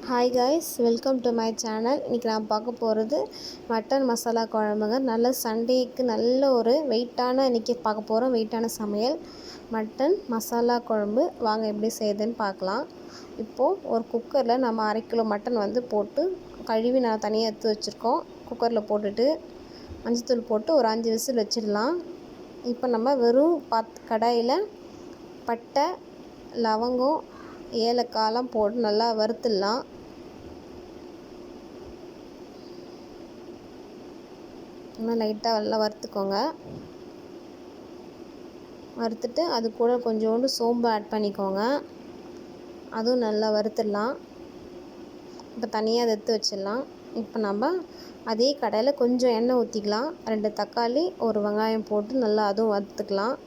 Hi guys, welcome to my channel. இன்றைக்கி நான் பார்க்க போகிறது மட்டன் மசாலா குழம்புங்க. நல்ல சண்டேக்கு நல்ல ஒரு வெயிட்டான இன்றைக்கி பார்க்க போகிறோம். வெயிட்டான சமையல் மட்டன் மசாலா குழம்பு. வாங்க எப்படி செய்யுதுன்னு பார்க்கலாம். இப்போது ஒரு குக்கரில் நம்ம 1/2 கிலோ மட்டன் போட்டு கழுவி நான் தனியாக எடுத்து வச்சுருக்கோம். குக்கரில் போட்டுட்டு மஞ்சத்தூள் போட்டு ஒரு 5 விசில் வச்சிடலாம். இப்போ நம்ம வெறும் கடாயில் பட்டை, லவங்கம், ஏலக்காயெலாம் போட்டு நல்லா வறுத்துடலாம். இன்னும் லைட்டாக நல்லா வறுத்துக்கோங்க. வறுத்துட்டு அது கூட கொஞ்சோண்டு சோம்பு ஆட் பண்ணிக்கோங்க. அதுவும் நல்லா வறுத்துடலாம். இப்போ தனியாக அதை எடுத்து வச்சிடலாம். இப்போ நம்ம அதே கடாயில் கொஞ்சம் எண்ணெய் ஊற்றிக்கலாம். 2 தக்காளி, 1 வெங்காயம் போட்டு நல்லா அதுவும் வதக்கிடலாம்.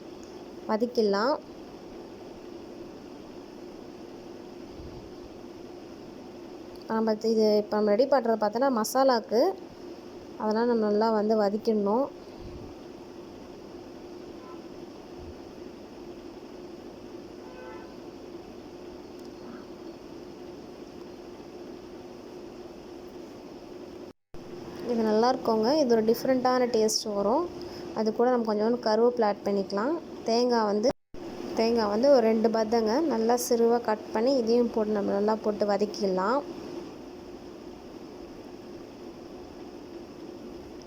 இப்போ நம்ம ரெடி பண்ணுறது பார்த்தோன்னா மசாலாவுக்கு, அதெல்லாம் நம்ம நல்லா வதக்கிடணும். இது நல்லா இருக்குங்க. இது ஒரு டிஃப்ரெண்ட்டான டேஸ்ட் வரும். அது கூட நம்ம கொஞ்சோண்டு கருவேப்பிலை ஆட் பண்ணிக்கலாம். தேங்காய் ஒரு 2 பத்தங்க நல்லா சிறுவாக கட் பண்ணி இதையும் போட்டு நம்ம நல்லா போட்டு வதக்கிடலாம்.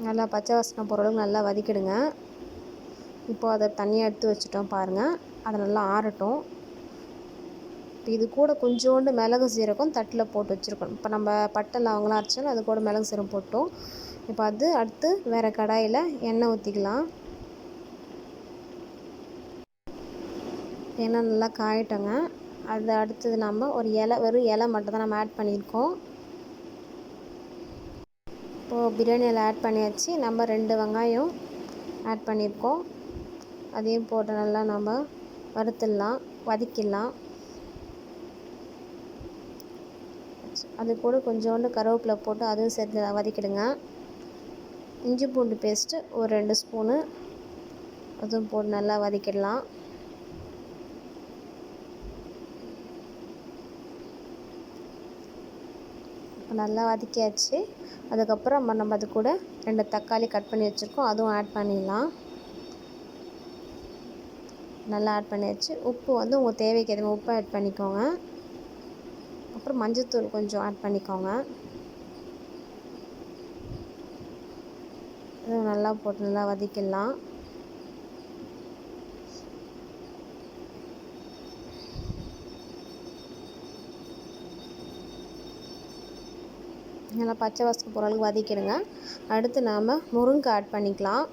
நல்லா பச்சை வாசனை போகிற அளவுக்கு நல்லா வதக்கிடுங்க. இப்போது அதை தனியாக எடுத்து வச்சுட்டோம் பாருங்கள். அதை நல்லா ஆறட்டும். இப்போ இது கூட கொஞ்சோண்டு மிளகு சீரகம் தட்டில் போட்டு வச்சுருக்கோம். இப்போ நம்ம பட்டை லவங்கலாம் அரைச்சாலும் அது கூட மிளகு சீரகம் போட்டோம். இப்போ அது அடுத்து வேறு கடாயில் எண்ணெய் ஊற்றிக்கலாம். எண்ணெய் நல்லா காயட்டோங்க. அது அடுத்தது நம்ம ஒரு வெறும் இலை மட்டும் தான் நம்ம ஆட் பண்ணியிருக்கோம். இப்போது பிரியாணி இலை ஆட் பண்ணியாச்சு. நம்ம 2 வெங்காயம் ஆட் பண்ணியிருக்கோம். அதையும் போட்டு நல்லா நம்ம வதக்கிடலாம். அது கூட கொஞ்சோண்டு கருவேப்பிலை போட்டு அதுவும் சேர்த்து வதக்கிடுங்க. இஞ்சி பூண்டு பேஸ்ட்டு ஒரு 2 ஸ்பூனு அதுவும் போட்டு நல்லா வதக்கிடலாம். நல்லா வதக்கியாச்சு. அதுக்கப்புறம் நம்ம அது கூட 2 தக்காளி கட் பண்ணி வச்சுருக்கோம். அதுவும் ஆட் பண்ணிடலாம். நல்லா ஆட் பண்ணியாச்சு. உப்பு உங்கள் தேவைக்கு ஏற்ற உப்பு ஆட் பண்ணிக்கோங்க. அப்புறம் மஞ்சத்தூள் கொஞ்சம் ஆட் பண்ணிக்கோங்க. இதுவும் நல்லா போட்டு நல்லா வதக்கிடலாம். நல்லா பச்சை வாசனை போகிற அளவுக்கு வதக்கிடுங்க. அடுத்து நாம் முருங்கைக்காய் ஆட் பண்ணிக்கலாம்.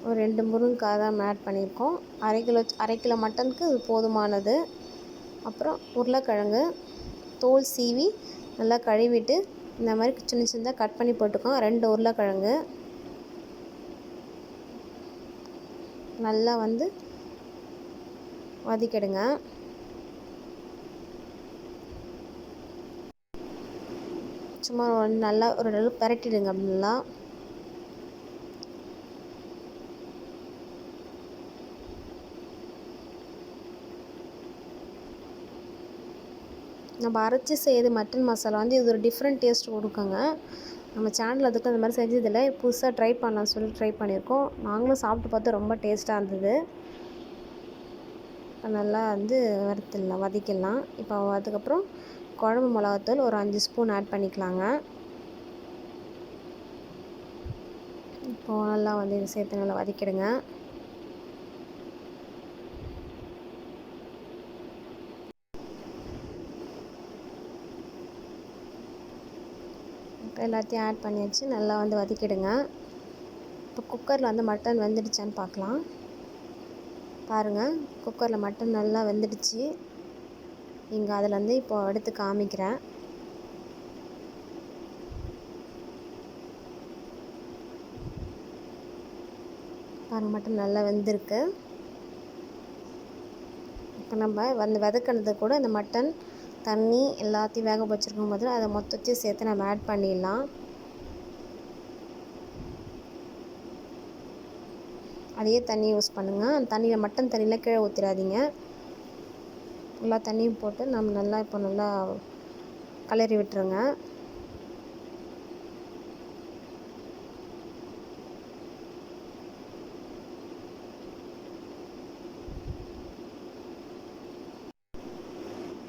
ஒரு 2 முருங்கைக்காய் தான் நம்ம ஆட் பண்ணியிருக்கோம். 1/2 கிலோ மட்டனுக்கு இது போதுமானது. அப்புறம் உருளைக்கிழங்கு தோல் சீவி நல்லா கழுவிட்டு இந்த மாதிரி சின்ன சின்னதாக கட் பண்ணி போட்டுக்கோங்க. 2 உருளைக்கிழங்கு நல்லா வதக்கிடுங்க. சும்மா நல்லா ஒரு அளவு பரட்டிடுங்க. நல்லா நம்ம அரைச்சி செய்யுது மட்டன் மசாலா இது ஒரு டிஃப்ரெண்ட் டேஸ்ட் கொடுக்குங்க. நம்ம சேனல் அதுக்கு அந்த மாதிரி செஞ்சதில்லை. புதுசாக ட்ரை பண்ணலாம்னு சொல்லி ட்ரை பண்ணியிருக்கோம். நாங்களும் சாப்பிட்டு பார்த்து ரொம்ப டேஸ்ட்டாக இருந்தது. நல்லா வதக்கிடலாம். இப்போ அதுக்கப்புறம் குழம்பு மிளகாத்தூள் ஒரு 5 ஸ்பூன் ஆட் பண்ணிக்கலாங்க. இப்போது நல்லா இதை சேர்த்து நல்லா வதக்கிடுங்க. இப்போ எல்லாத்தையும் ஆட் பண்ணியாச்சு. நல்லா வதக்கிடுங்க. இப்போ குக்கரில் மட்டன் வெந்துடுச்சான்னு பார்க்கலாம். பாருங்கள், குக்கரில் மட்டன் நல்லா வெந்துடுச்சு. இங்கே அதில் இப்போ எடுத்து காமிக்கிறேன். பாருங்கள், மட்டன் நல்லா வெந்திருக்கு. இப்போ நம்ம வதக்கினது கூட இந்த மட்டன் தண்ணி எல்லாத்தையும் வேக வச்சுருக்கும் போது அதை மொத்தத்தையும் சேர்த்து நம்ம ஆட் பண்ணிடலாம். அதையே தண்ணி யூஸ் பண்ணுங்கள். அந்த தண்ணியில் மட்டன் தண்ணியில் கீழே ஊற்றிடாதீங்க. எல்லா தண்ணியும் போட்டு நம்ம நல்லா இப்போ நல்லா கிளறி விட்டுருங்க.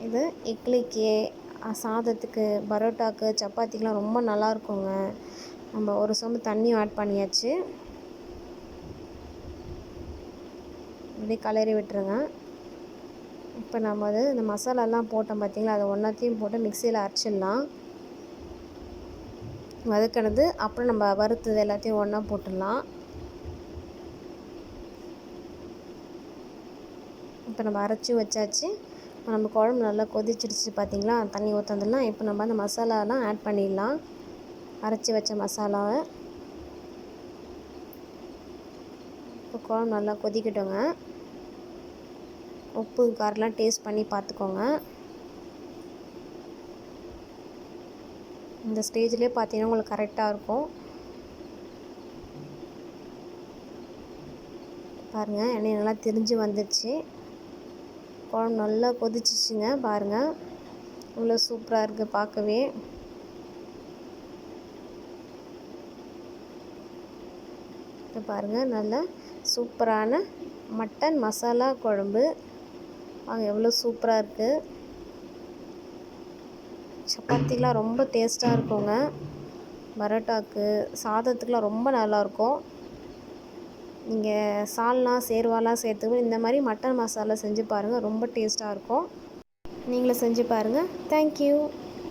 இது இட்லிக்கு, சாதத்துக்கு, பரோட்டாக்கு, சப்பாத்திக்கெலாம் ரொம்ப நல்லா இருக்குங்க. நம்ம ஒரு சொம்பு தண்ணியும் ஆட் பண்ணியாச்சு. இப்படி கிளறி விட்டுருங்க. இப்போ நம்ம இந்த மசாலாலாம் போட்டோம் பார்த்திங்களா, அதை ஒன்றாத்தையும் போட்டு மிக்சியில் அரைச்சிடலாம். வதக்கினது அப்புறம் நம்ம வறுத்தது எல்லாத்தையும் ஒன்றா போட்டுடலாம். இப்போ நம்ம அரைச்சி வச்சாச்சு. நம்ம குழம்பு நல்லா கொதிச்சிடுச்சு பார்த்திங்களா, தண்ணி ஊற்றுனதுலாம். இப்போ நம்ம அந்த மசாலாலாம் ஆட் பண்ணிடலாம், அரைச்சி வச்ச மசாலாவை. இப்போ குழம்பு நல்லா கொதிக்கட்டுங்க. உப்பு காரெலாம் டேஸ்ட் பண்ணி பார்த்துக்கோங்க. இந்த ஸ்டேஜ்லேயே பார்த்தீங்கன்னா உங்களுக்கு கரெக்டாக இருக்கும். பாருங்கள், எண்ணெய் நல்லா திரிஞ்சு வந்துடுச்சு. குழம்பு நல்லா கொதிச்சிச்சுங்க. பாருங்கள், இவ்வளோ சூப்பராக இருக்குது பார்க்கவே. இப்போ பாருங்கள், நல்ல சூப்பரான மட்டன் மசாலா குழம்பு எவ்வளோ சூப்பராக இருக்குது. சப்பாத்திக்கெலாம் ரொம்ப டேஸ்ட்டாக இருக்குங்க. பரோட்டாக்கு, சாதத்துக்கெலாம் ரொம்ப நல்லாயிருக்கும். நீங்கள் சால்னா, சேர்வாலாம் சேர்த்து இந்த மாதிரி மட்டன் மசாலா செஞ்சு பாருங்கள், ரொம்ப டேஸ்ட்டாக இருக்கும். நீங்களும் செஞ்சு பாருங்கள். தேங்க்யூ.